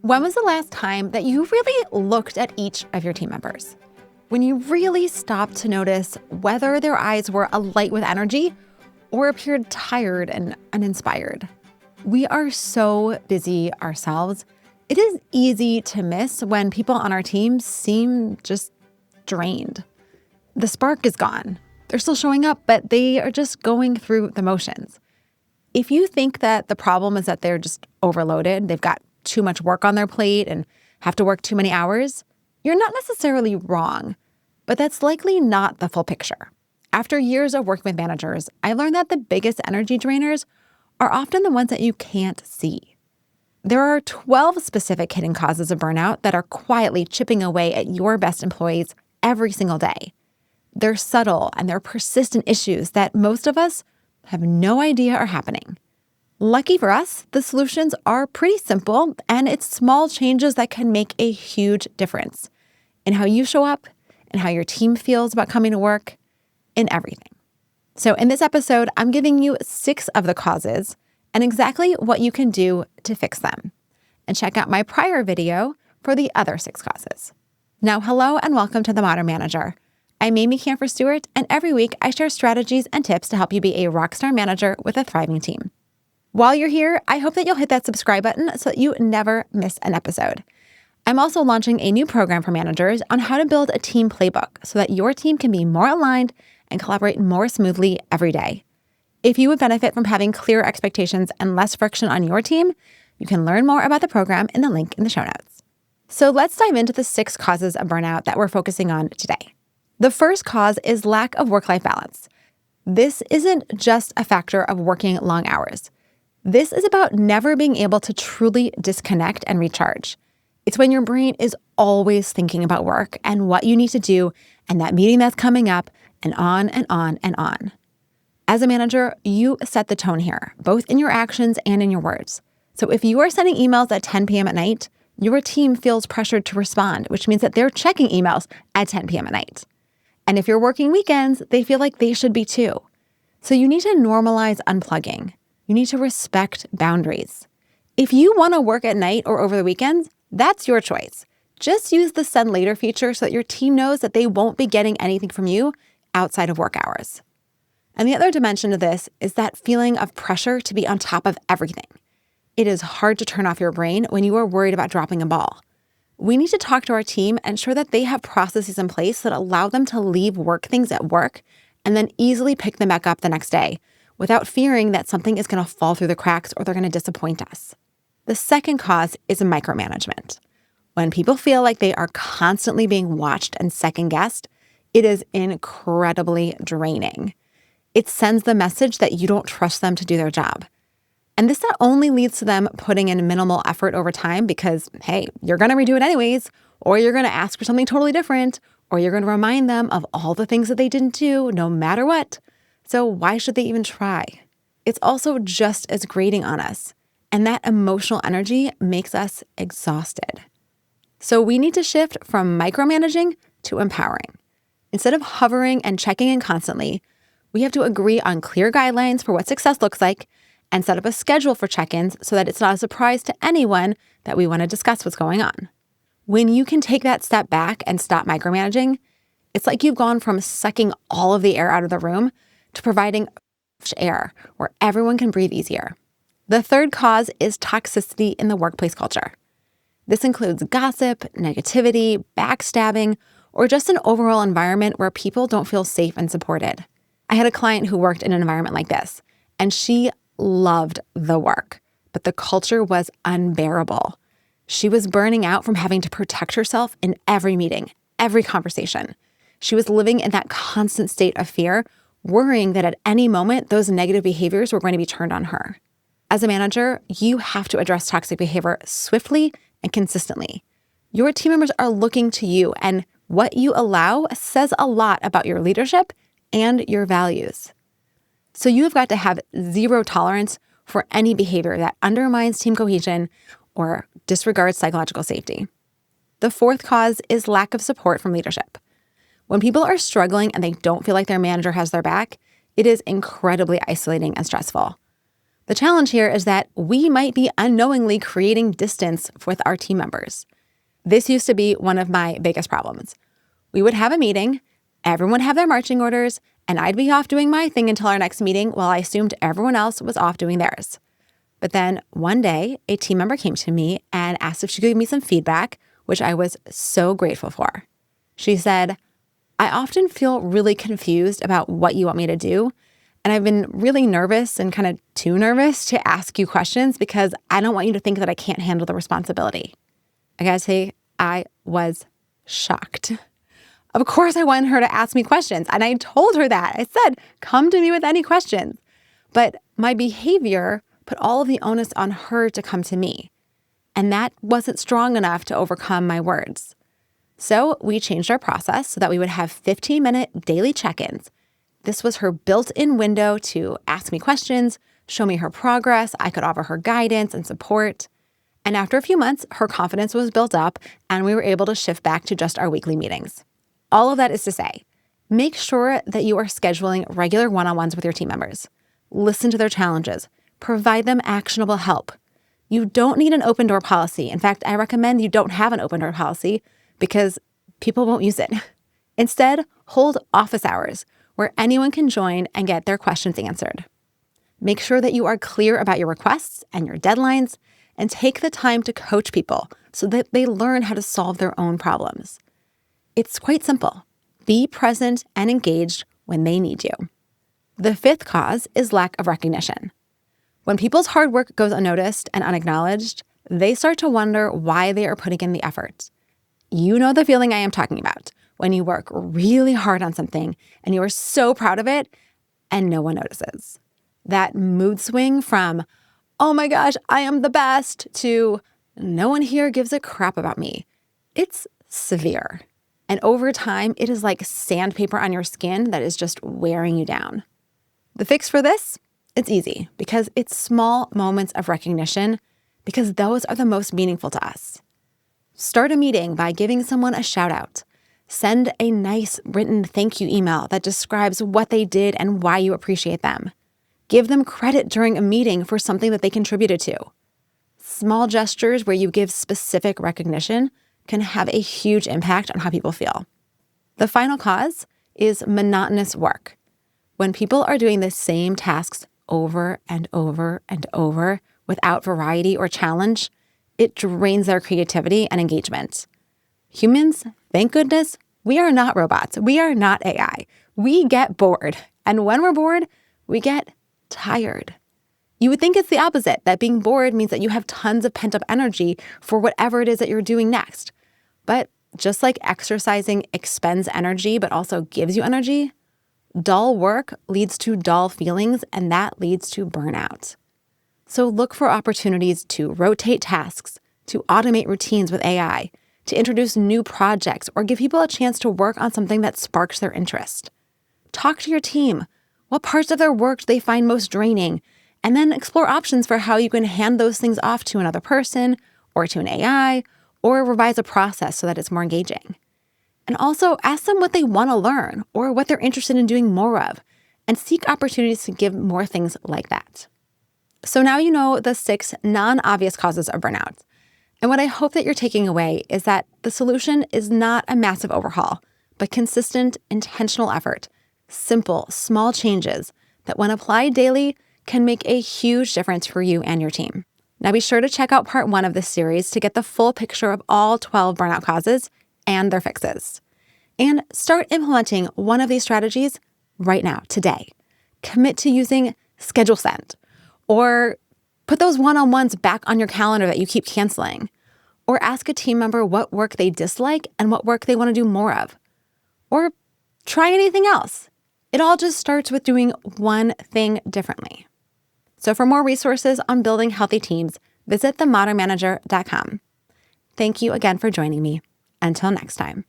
When was the last time that you really looked at each of your team members? When you really stopped to notice whether their eyes were alight with energy or appeared tired and uninspired? We are so busy ourselves. It is easy to miss when people on our team seem just drained. The spark is gone. They're still showing up, but they are just going through the motions. If you think that the problem is that they're just overloaded, they've got too much work on their plate and have to work too many hours, you're not necessarily wrong, but that's likely not the full picture. After years of working with managers, I learned that the biggest energy drainers are often the ones that you can't see. There are 12 specific hidden causes of burnout that are quietly chipping away at your best employees every single day. They're subtle and they're persistent issues that most of us have no idea are happening. Lucky for us, the solutions are pretty simple, and it's small changes that can make a huge difference in how you show up and how your team feels about coming to work, in everything. So in this episode, I'm giving you 6 of the causes and exactly what you can do to fix them. And check out my prior video for the other 6 causes. Now, hello and welcome to The Modern Manager. I'm Amy Camphor-Stewart, and every week I share strategies and tips to help you be a rockstar manager with a thriving team. While you're here, I hope that you'll hit that subscribe button so that you never miss an episode. I'm also launching a new program for managers on how to build a team playbook so that your team can be more aligned and collaborate more smoothly every day. If you would benefit from having clear expectations and less friction on your team, you can learn more about the program in the link in the show notes. So let's dive into the 6 causes of burnout that we're focusing on today. The first cause is lack of work-life balance. This isn't just a factor of working long hours. This is about never being able to truly disconnect and recharge. It's when your brain is always thinking about work and what you need to do and that meeting that's coming up and on and on and on. As a manager, you set the tone here, both in your actions and in your words. So if you are sending emails at 10 p.m. at night, your team feels pressured to respond, which means that they're checking emails at 10 p.m. at night. And if you're working weekends, they feel like they should be too. So you need to normalize unplugging. You need to respect boundaries. If you want to work at night or over the weekends, that's your choice. Just use the send later feature so that your team knows that they won't be getting anything from you outside of work hours. And the other dimension of this is that feeling of pressure to be on top of everything. It is hard to turn off your brain when you are worried about dropping a ball. We need to talk to our team and ensure that they have processes in place that allow them to leave work things at work and then easily pick them back up the next day without fearing that something is going to fall through the cracks or they're going to disappoint us. The second cause is micromanagement. When people feel like they are constantly being watched and second-guessed, it is incredibly draining. It sends the message that you don't trust them to do their job. And this not only leads to them putting in minimal effort over time because, hey, you're going to redo it anyways, or you're going to ask for something totally different, or you're going to remind them of all the things that they didn't do no matter what. So why should they even try? It's also just as grating on us. And that emotional energy makes us exhausted. So we need to shift from micromanaging to empowering. Instead of hovering and checking in constantly, we have to agree on clear guidelines for what success looks like and set up a schedule for check-ins so that it's not a surprise to anyone that we want to discuss what's going on. When you can take that step back and stop micromanaging, it's like you've gone from sucking all of the air out of the room to providing fresh air where everyone can breathe easier. The third cause is toxicity in the workplace culture. This includes gossip, negativity, backstabbing, or just an overall environment where people don't feel safe and supported. I had a client who worked in an environment like this, and she loved the work, but the culture was unbearable. She was burning out from having to protect herself in every meeting, every conversation. She was living in that constant state of fear, worrying that at any moment, those negative behaviors were going to be turned on her. As a manager, you have to address toxic behavior swiftly and consistently. Your team members are looking to you, and what you allow says a lot about your leadership and your values. So you've got to have zero tolerance for any behavior that undermines team cohesion or disregards psychological safety. The fourth cause is lack of support from leadership. When people are struggling and they don't feel like their manager has their back, it is incredibly isolating and stressful. The challenge here is that we might be unknowingly creating distance with our team members. This used to be one of my biggest problems. We would have a meeting, everyone would have their marching orders, and I'd be off doing my thing until our next meeting while I assumed everyone else was off doing theirs. But then one day, a team member came to me and asked if she could give me some feedback, which I was so grateful for. She said, "I often feel really confused about what you want me to do, and I've been really nervous and kind of too nervous to ask you questions because I don't want you to think that I can't handle the responsibility." I gotta say, I was shocked. Of course, I wanted her to ask me questions, and I told her that. I said, "Come to me with any questions." But my behavior put all of the onus on her to come to me, and that wasn't strong enough to overcome my words. So we changed our process so that we would have 15-minute daily check-ins. This was her built-in window to ask me questions, show me her progress. I could offer her guidance and support. And after a few months, her confidence was built up, and we were able to shift back to just our weekly meetings. All of that is to say, make sure that you are scheduling regular one-on-ones with your team members. Listen to their challenges. Provide them actionable help. You don't need an open door policy. In fact, I recommend you don't have an open door policy because people won't use it. Instead, hold office hours where anyone can join and get their questions answered. Make sure that you are clear about your requests and your deadlines, and take the time to coach people so that they learn how to solve their own problems. It's quite simple. Be present and engaged when they need you. The fifth cause is lack of recognition. When people's hard work goes unnoticed and unacknowledged, they start to wonder why they are putting in the effort. You know the feeling I am talking about, when you work really hard on something and you are so proud of it and no one notices. That mood swing from, "Oh my gosh, I am the best," to "no one here gives a crap about me." It's severe. And over time, it is like sandpaper on your skin that is just wearing you down. The fix for this? It's easy because it's small moments of recognition, because those are the most meaningful to us. Start a meeting by giving someone a shout out. Send a nice written thank you email that describes what they did and why you appreciate them. Give them credit during a meeting for something that they contributed to. Small gestures where you give specific recognition can have a huge impact on how people feel. The final cause is monotonous work. When people are doing the same tasks over and over and over without variety or challenge, it drains their creativity and engagement. Humans, thank goodness, we are not robots. We are not AI. We get bored. And when we're bored, we get tired. You would think it's the opposite, that being bored means that you have tons of pent-up energy for whatever it is that you're doing next. But just like exercising expends energy but also gives you energy, dull work leads to dull feelings, and that leads to burnout. So look for opportunities to rotate tasks, to automate routines with AI, to introduce new projects, or give people a chance to work on something that sparks their interest. Talk to your team. What parts of their work do they find most draining? And then explore options for how you can hand those things off to another person or to an AI, or revise a process so that it's more engaging. And also ask them what they want to learn or what they're interested in doing more of, and seek opportunities to give more things like that. So now you know the 6 non-obvious causes of burnout. And what I hope that you're taking away is that the solution is not a massive overhaul, but consistent, intentional effort, simple, small changes that when applied daily can make a huge difference for you and your team. Now be sure to check out part 1 of this series to get the full picture of all 12 burnout causes and their fixes. And start implementing one of these strategies right now, today. Commit to using Schedule Send, or put those one-on-ones back on your calendar that you keep canceling, or ask a team member what work they dislike and what work they want to do more of, or try anything else. It all just starts with doing one thing differently. So for more resources on building healthy teams, visit themodernmanager.com. Thank you again for joining me. Until next time.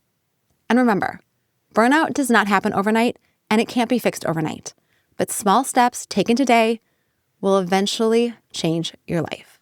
And remember, burnout does not happen overnight, and it can't be fixed overnight. But small steps taken today will eventually change your life.